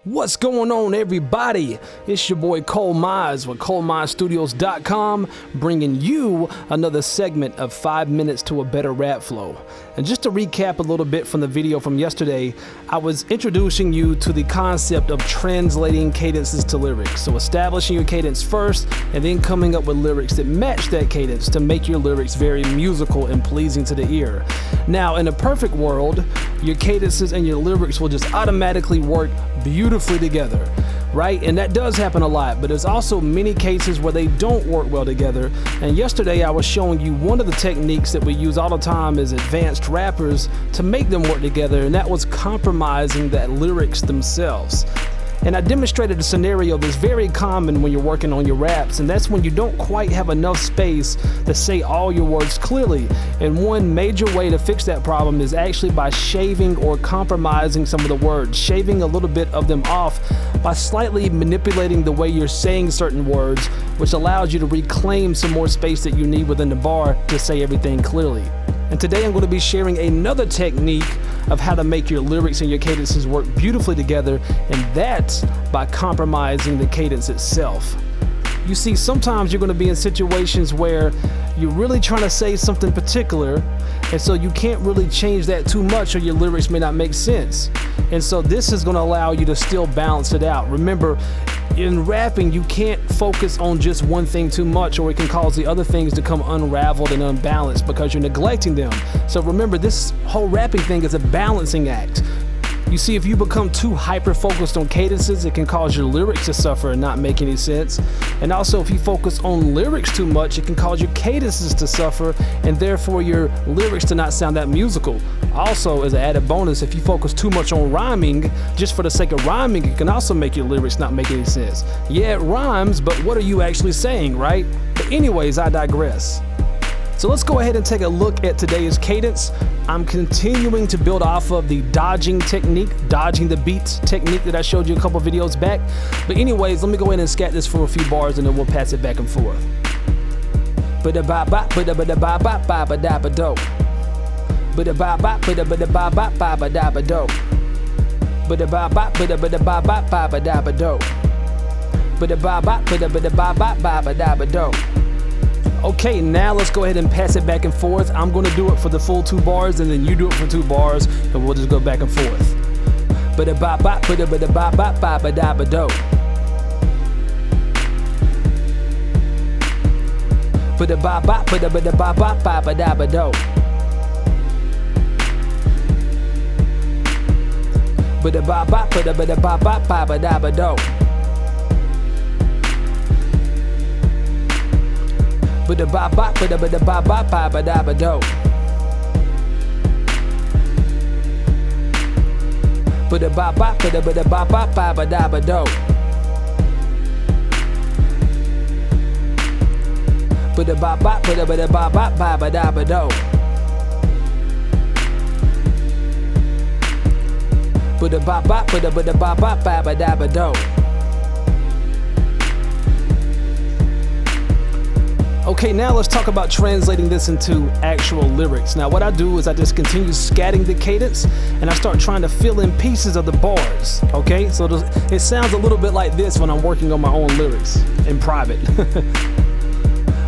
What's going on, everybody? It's your boy Cole Mize with ColeMizeStudios.com, bringing you another segment of 5 minutes to a better rap flow. And just to recap a little bit from the video from yesterday, I was introducing you to the concept of translating cadences to lyrics. So establishing your cadence first and then coming up with lyrics that match that cadence to make your lyrics very musical and pleasing to the ear. Now, in a perfect world, your cadences and your lyrics will just automatically work beautifully together, right? And that does happen a lot, but there's also many cases where they don't work well together. And yesterday I was showing you one of the techniques that we use all the time as advanced rappers to make them work together, and that was compromising the lyrics themselves. And I demonstrated a scenario that's very common when you're working on your raps, and that's when you don't quite have enough space to say all your words clearly. And one major way to fix that problem is actually by shaving or compromising some of the words, shaving a little bit of them off by slightly manipulating the way you're saying certain words, which allows you to reclaim some more space that you need within the bar to say everything clearly. And today I'm going to be sharing another technique of how to make your lyrics and your cadences work beautifully together, and that's by compromising the cadence itself. You see, sometimes you're going to be in situations where you're really trying to say something particular, and so you can't really change that too much or your lyrics may not make sense. And so this is going to allow you to still balance it out. Remember, in rapping, you can't focus on just one thing too much, or it can cause the other things to come unraveled and unbalanced because you're neglecting them. So remember, this whole rapping thing is a balancing act. You see, if you become too hyper-focused on cadences, it can cause your lyrics to suffer and not make any sense. And also, if you focus on lyrics too much, it can cause your cadences to suffer and therefore your lyrics to not sound that musical. Also, as an added bonus, if you focus too much on rhyming, just for the sake of rhyming, it can also make your lyrics not make any sense. Yeah, it rhymes, but what are you actually saying, right? But anyways, I digress. So let's go ahead and take a look at today's cadence. I'm continuing to build off of the dodging technique, dodging the beats technique that I showed you a couple videos back. But anyways, let me go ahead and scat this for a few bars and then we'll pass it back and forth. Okay, now let's go ahead and pass it back and forth. I'm going to do it for the full 2 bars, and then you do it for 2 bars, and we'll just go back and forth. Okay, now let's talk about translating this into actual lyrics. Now what I do is I just continue scatting the cadence and I start trying to fill in pieces of the bars, okay? So it sounds a little bit like this when I'm working on my own lyrics in private.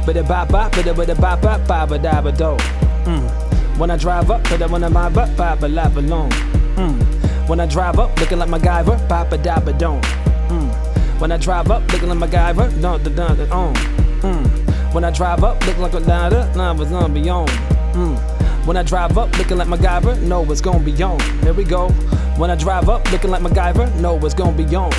When I drive up, when I drive up, looking like my MacGyver, when I drive up, looking like my MacGyver, when I drive up, looking like a was gonna be on. When I drive up, looking like MacGyver, know what's gonna be on. There we go. When I drive up, looking like MacGyver, know what's gonna be on.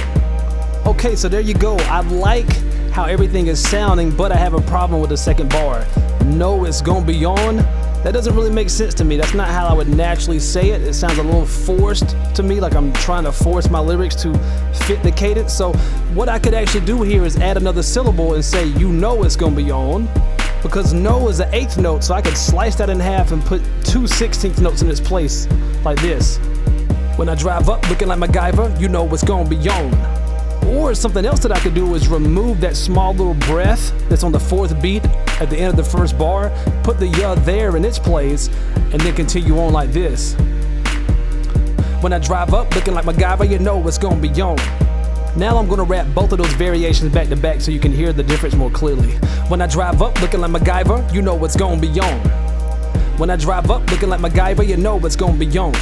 Okay, so there you go. I like how everything is sounding, but I have a problem with the second bar. Know it's gonna be on. That doesn't really make sense to me. That's not how I would naturally say it. It sounds a little forced to me, like I'm trying to force my lyrics to fit the cadence. So what I could actually do here is add another syllable and say, you know it's gonna be on, because no is the 8th note, so I could slice that in half and put 2 16th notes in its place, like this. When I drive up looking like MacGyver, you know what's gonna be on. Or something else that I could do is remove that small little breath that's on the 4th beat at the end of the first bar, put the there in its place, and then continue on like this. When I drive up looking like MacGyver, you know it's gonna be on. Now I'm gonna rap both of those variations back to back so you can hear the difference more clearly. When I drive up looking like MacGyver, you know it's gonna be on. When I drive up looking like MacGyver, you know it's gonna be on.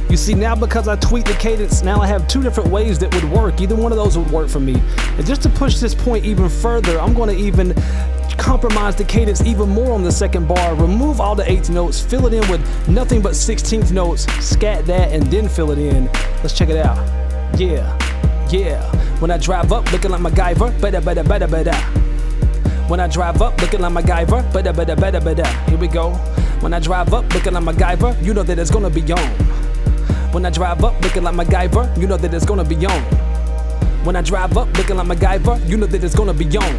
You see, now because I tweaked the cadence, now I have two different ways that would work. Either one of those would work for me. And just to push this point even further, I'm gonna even compromise the cadence even more on the second bar, remove all the 8th notes, fill it in with nothing but 16th notes, scat that, and then fill it in. Let's check it out. Yeah. When I drive up looking like MacGyver, bada. When I drive up looking like MacGyver, bada. Here we go. When I drive up looking like MacGyver, you know that it's gonna be on. When I drive up looking like MacGyver, you know that it's gonna be on. When I drive up looking like MacGyver, you know that it's gonna be on.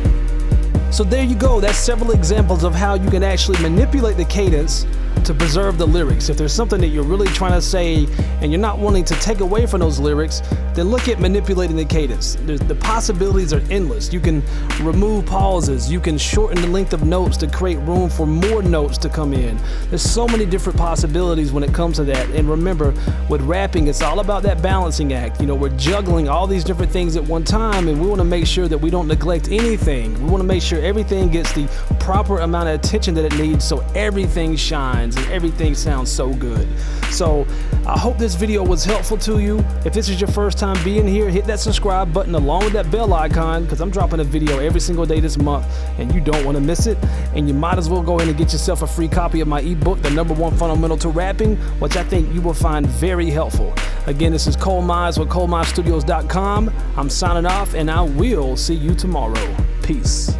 So there you go, that's several examples of how you can actually manipulate the cadence to preserve the lyrics. If there's something that you're really trying to say and you're not wanting to take away from those lyrics, then look at manipulating the cadence. The possibilities are endless. You can remove pauses, you can shorten the length of notes to create room for more notes to come in. There's so many different possibilities when it comes to that. And remember, with rapping, it's all about that balancing act. You know, we're juggling all these different things at one time, and we want to make sure that we don't neglect anything. We want to make sure everything gets the proper amount of attention that it needs so everything shines and everything sounds so good. So I hope this video was helpful to you. If this is your first time being here, hit that subscribe button along with that bell icon, because I'm dropping a video every single day this month and you don't want to miss it. And you might as well go ahead and get yourself a free copy of my ebook, The #1 Fundamental to Rapping, which I think you will find very helpful. Again, this is Cole Mize with ColeMizeStudios.com. I'm signing off and I will see you tomorrow. Peace.